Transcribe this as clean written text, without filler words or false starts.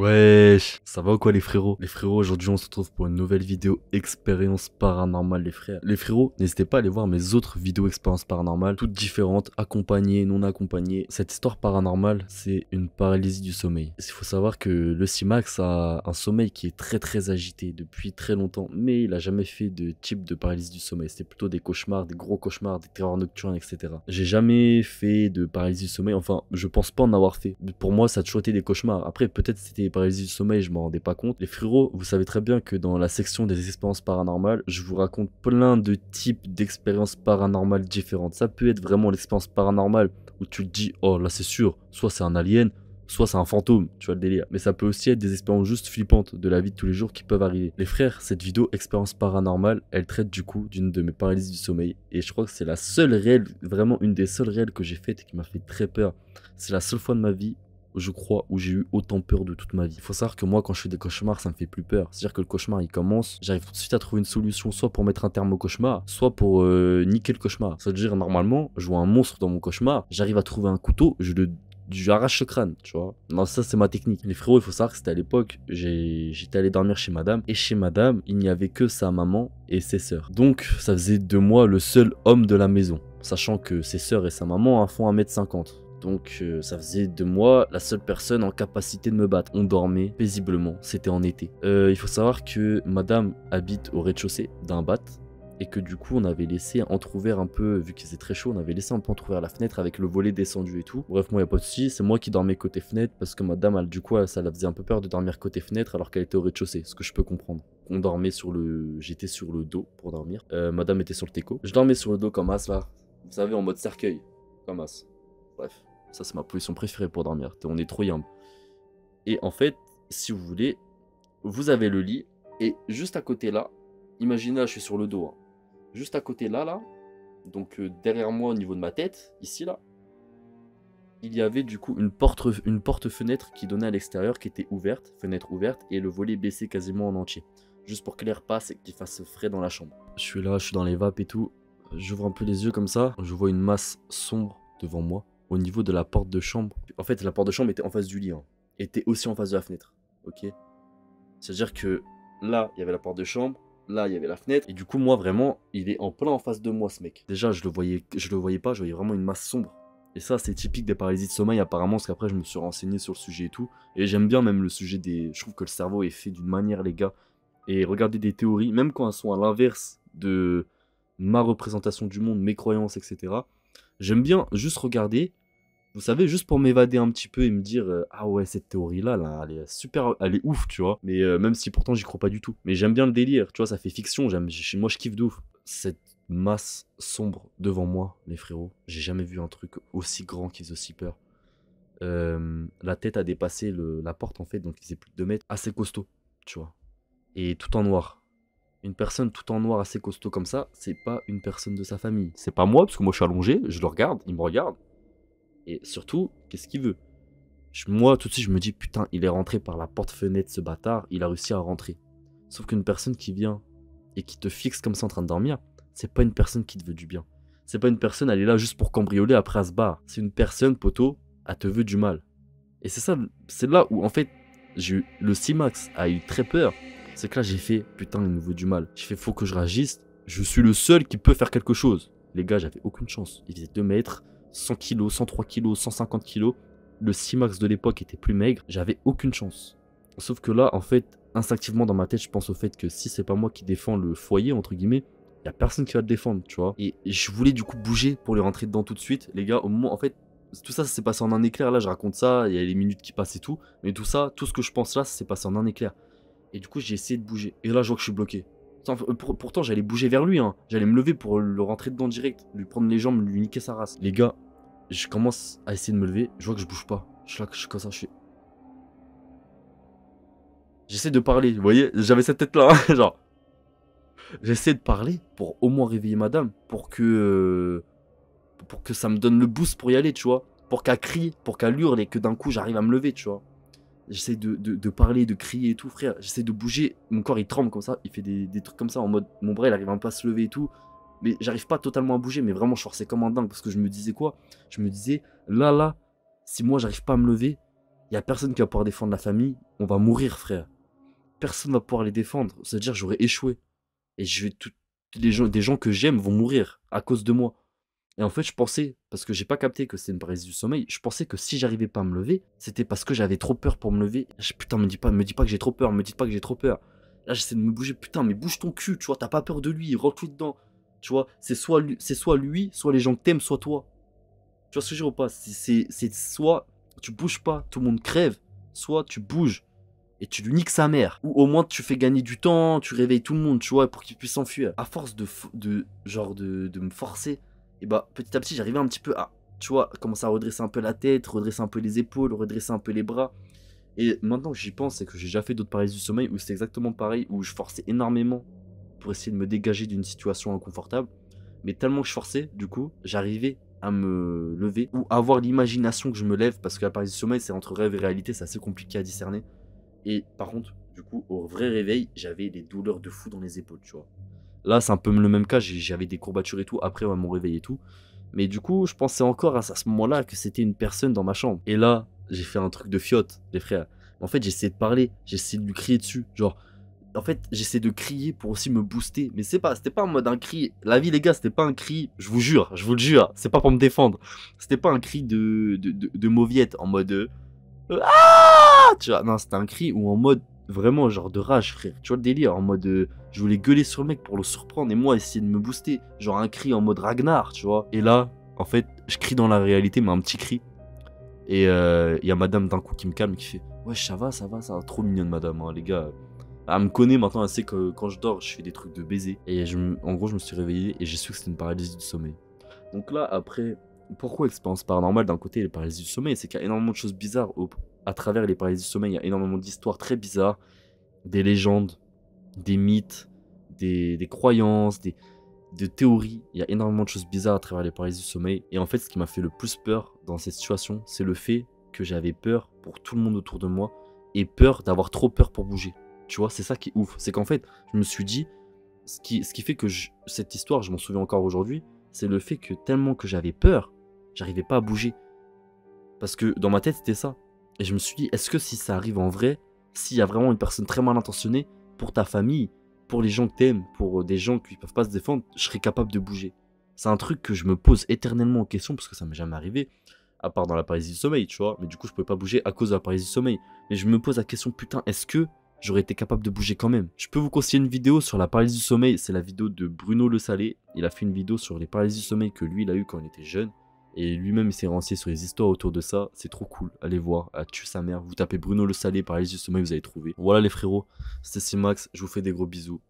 Wesh, ça va ou quoi les frérots? Les frérots, aujourd'hui on se retrouve pour une nouvelle vidéo expérience paranormale les frères. Les frérots, n'hésitez pas à aller voir mes autres vidéos expérience paranormale, toutes différentes, accompagnées, non accompagnées. Cette histoire paranormale, c'est une paralysie du sommeil. Il faut savoir que le CIMAX a un sommeil qui est très agité depuis très longtemps, mais il a jamais fait de type de paralysie du sommeil. C'était plutôt des cauchemars, des gros cauchemars, des terreurs nocturnes, etc. J'ai jamais fait de paralysie du sommeil, enfin je pense pas en avoir fait. Pour moi ça a toujours été des cauchemars. Après peut-être c'était paralysie du sommeil, je m'en rendais pas compte. Les frérots, vous savez très bien que dans la section des expériences paranormales, je vous raconte plein de types d'expériences paranormales différentes. Ça peut être vraiment l'expérience paranormale où tu te dis, oh là c'est sûr, soit c'est un alien, soit c'est un fantôme, tu vois le délire. Mais ça peut aussi être des expériences juste flippantes de la vie de tous les jours qui peuvent arriver. Les frères, cette vidéo expérience paranormale, elle traite du coup d'une de mes paralysies du sommeil. Et je crois que c'est la seule réelle, vraiment une des seules réelles que j'ai faites et qui m'a fait très peur. C'est la seule fois de ma vie, je crois, où j'ai eu autant peur de toute ma vie. Il faut savoir que moi, quand je fais des cauchemars, ça me fait plus peur. C'est-à-dire que le cauchemar, il commence, j'arrive tout de suite à trouver une solution, soit pour mettre un terme au cauchemar, soit pour niquer le cauchemar. Ça veut dire, normalement, je vois un monstre dans mon cauchemar, j'arrive à trouver un couteau, j'arrache le crâne, tu vois. Non, ça, c'est ma technique. Les frérots, il faut savoir que c'était à l'époque, j'étais allé dormir chez madame, et chez madame, il n'y avait que sa maman et ses sœurs. Donc, ça faisait de moi le seul homme de la maison, sachant que ses sœurs et sa maman font 1m50. Donc ça faisait de moi la seule personne en capacité de me battre. On dormait paisiblement, c'était en été. Il faut savoir que madame habite au rez-de-chaussée d'un bat et que du coup on avait laissé entrouvert un peu, vu qu'il faisait très chaud, on avait laissé un peu entrouvert la fenêtre avec le volet descendu et tout. Bref, moi y a pas de souci, c'est moi qui dormais côté fenêtre parce que madame, du coup, ça la faisait un peu peur de dormir côté fenêtre alors qu'elle était au rez-de-chaussée, ce que je peux comprendre. On dormait j'étais sur le dos pour dormir. Madame était sur le teco. Je dormais sur le dos comme as là, vous savez, en mode cercueil, comme as. Bref. Ça, c'est ma position préférée pour dormir. On est trop yam. Et en fait, si vous voulez, vous avez le lit. Et juste à côté là, imaginez là, je suis sur le dos. Hein. Juste à côté là, donc derrière moi au niveau de ma tête, ici là, il y avait du coup une porte-fenêtre qui donnait à l'extérieur, qui était ouverte, fenêtre ouverte, et le volet baissé quasiment en entier. Juste pour que l'air passe et qu'il fasse frais dans la chambre. Je suis là, je suis dans les vapes et tout. J'ouvre un peu les yeux comme ça. Je vois une masse sombre devant moi. Au niveau de la porte de chambre. En fait, la porte de chambre était en face du lit. Hein, était aussi en face de la fenêtre. Ok. C'est-à-dire que là, il y avait la porte de chambre. Là, il y avait la fenêtre. Et du coup, moi, vraiment, il est en plein en face de moi, ce mec. Déjà, je le voyais pas. Je voyais vraiment une masse sombre. Et ça, c'est typique des paralysies de sommeil, apparemment, parce qu'après, je me suis renseigné sur le sujet et tout. Et j'aime bien même le sujet des... Je trouve que le cerveau est fait d'une manière, les gars. Et regardez des théories, même quand elles sont à l'inverse de ma représentation du monde, mes croyances, etc. J'aime bien juste regarder. Vous savez, juste pour m'évader un petit peu et me dire ah ouais, cette théorie-là, là, elle est super, elle est ouf, tu vois. Mais même si pourtant j'y crois pas du tout. Mais j'aime bien le délire, tu vois, ça fait fiction, moi je kiffe de ouf. Cette masse sombre devant moi, les frérots, j'ai jamais vu un truc aussi grand qui faisait aussi peur. La tête a dépassé la porte en fait, donc il faisait plus de 2 mètres, assez costaud, tu vois. Et tout en noir. Une personne tout en noir assez costaud comme ça, c'est pas une personne de sa famille. C'est pas moi, parce que moi je suis allongé, je le regarde, il me regarde. Et surtout, qu'est-ce qu'il veut? Moi, tout de suite, je me dis, putain, il est rentré par la porte-fenêtre, ce bâtard, il a réussi à rentrer. Sauf qu'une personne qui vient et qui te fixe comme ça en train de dormir, c'est pas une personne qui te veut du bien. C'est pas une personne, elle est là juste pour cambrioler, après elle se barre. C'est une personne, poteau, elle te veut du mal. Et c'est ça, c'est là où, en fait, le CIMAX a eu très peur. C'est que là, j'ai fait, putain, il nous veut du mal. J'ai fait, faut que je réagisse. Je suis le seul qui peut faire quelque chose. Les gars, j'avais aucune chance. Il faisait 2 mètres. 100 kg, 103 kg, 150 kg. Le CIMAX de l'époque était plus maigre. J'avais aucune chance. Sauf que là, en fait, instinctivement dans ma tête, je pense au fait que si c'est pas moi qui défends le foyer, entre guillemets, il y a personne qui va le défendre, tu vois. Et je voulais du coup bouger pour les rentrer dedans tout de suite. Les gars, au moment, en fait, tout ça, ça s'est passé en un éclair. Là, je raconte ça, il y a les minutes qui passent et tout. Mais tout ça, tout ce que je pense là, ça s'est passé en un éclair. Et du coup, j'ai essayé de bouger. Et là, je vois que je suis bloqué. Pourtant, j'allais bouger vers lui, hein. J'allais me lever pour le rentrer dedans direct, lui prendre les jambes, lui niquer sa race. Les gars, je commence à essayer de me lever, je vois que je bouge pas. Je suis comme ça, j'essaie de parler, vous voyez, j'avais cette tête là, hein, genre. J'essaie de parler pour au moins réveiller madame, pour que ça me donne le boost pour y aller, tu vois. Pour qu'elle crie, pour qu'elle hurle et que d'un coup j'arrive à me lever, tu vois. J'essaie de parler, de crier et tout, frère. J'essaie de bouger, mon corps il tremble comme ça, il fait des trucs comme ça en mode, mon bras il arrive un peu à se lever et tout. Mais j'arrive pas totalement à bouger, mais vraiment je forçais comme un dingue parce que je me disais quoi? Je me disais, là, si moi j'arrive pas à me lever, Il y a personne qui va pouvoir défendre la famille. On va mourir, frère. Personne va pouvoir les défendre. C'est-à-dire, j'aurais échoué. Et des gens que j'aime vont mourir à cause de moi. Et en fait, je pensais, parce que j'ai pas capté que c'était une paralysie du sommeil, je pensais que si j'arrivais pas à me lever, c'était parce que j'avais trop peur pour me lever. Putain, me dis pas que j'ai trop peur, me dites pas que j'ai trop peur. Là, j'essaie de me bouger, putain, mais bouge ton cul, tu vois, t'as pas peur de lui, rentre-lui dedans. Tu vois, c'est soit lui, soit les gens que t'aimes, soit toi. Tu vois ce que je veux dire ou pas? C'est soit tu bouges pas, tout le monde crève, soit tu bouges et tu lui niques sa mère. Ou au moins tu fais gagner du temps, tu réveilles tout le monde, tu vois, pour qu'il puisse s'enfuir. À force de me forcer, et bah petit à petit j'arrivais un petit peu à, tu vois, commencer à redresser un peu la tête, redresser un peu les épaules, redresser un peu les bras. Et maintenant que j'y pense, c'est que j'ai déjà fait d'autres paralysies du sommeil où c'est exactement pareil, où je forçais énormément pour essayer de me dégager d'une situation inconfortable. Mais tellement que je forçais, du coup, j'arrivais à me lever ou avoir l'imagination que je me lève, parce que la paralysie du sommeil, c'est entre rêve et réalité, c'est assez compliqué à discerner. Et par contre, du coup, au vrai réveil, j'avais des douleurs de fou dans les épaules, tu vois. Là, c'est un peu le même cas, j'avais des courbatures et tout, après mon réveil et tout. Mais du coup, je pensais encore à ce moment-là que c'était une personne dans ma chambre. Et là, j'ai fait un truc de fiotte, les frères. En fait, j'ai essayé de parler, j'ai essayé de lui crier dessus. Genre, en fait, j'essaie de crier pour aussi me booster. Mais c'était pas en mode un cri. La vie, les gars, c'était pas un cri, je vous le jure, c'est pas pour me défendre. C'était pas un cri de mauviette en mode. Ah, tu vois, non, c'était un cri ou en mode vraiment genre de rage, frère. Tu vois le délire, en mode je voulais gueuler sur le mec pour le surprendre et moi essayer de me booster. Genre un cri en mode Ragnar, tu vois. Et là, en fait, je crie dans la réalité, mais un petit cri. Et il y a madame d'un coup qui me calme, qui fait ouais, ça va, trop mignonne madame, hein, les gars. Elle me connaît maintenant, elle sait que quand je dors, je fais des trucs de baiser. Et en gros, je me suis réveillé et j'ai su que c'était une paralysie du sommeil. Donc là, après, pourquoi expérience paranormale d'un côté et les paralysies du sommeil? C'est qu'il y a énormément de choses bizarres à travers les paralysies du sommeil. Il y a énormément d'histoires très bizarres, des légendes, des mythes, des croyances, de théories. Il y a énormément de choses bizarres à travers les paralysies du sommeil. Et en fait, ce qui m'a fait le plus peur dans cette situation, c'est le fait que j'avais peur pour tout le monde autour de moi et peur d'avoir trop peur pour bouger. Tu vois, c'est ça qui est ouf. C'est qu'en fait, je me suis dit, ce qui fait que cette histoire, je m'en souviens encore aujourd'hui, c'est le fait que tellement que j'avais peur, j'arrivais pas à bouger. Parce que dans ma tête, c'était ça. Et je me suis dit, est-ce que si ça arrive en vrai, s'il y a vraiment une personne très mal intentionnée, pour ta famille, pour les gens que t'aimes, pour des gens qui peuvent pas se défendre, je serais capable de bouger. C'est un truc que je me pose éternellement en question, parce que ça m'est jamais arrivé, à part dans la paralysie du sommeil, tu vois. Mais du coup, je pouvais pas bouger à cause de la paralysie du sommeil. Mais je me pose la question, putain, est-ce que j'aurais été capable de bouger quand même? Je peux vous conseiller une vidéo sur la paralysie du sommeil, c'est la vidéo de Bruno Le Salé. Il a fait une vidéo sur les paralysies du sommeil que lui, il a eu quand il était jeune. Et lui-même, il s'est renseigné sur les histoires autour de ça. C'est trop cool. Allez voir. À tue sa mère. Vous tapez Bruno Le Salé, paralysie du sommeil, vous allez trouver. Voilà les frérots. C'était Max. Je vous fais des gros bisous.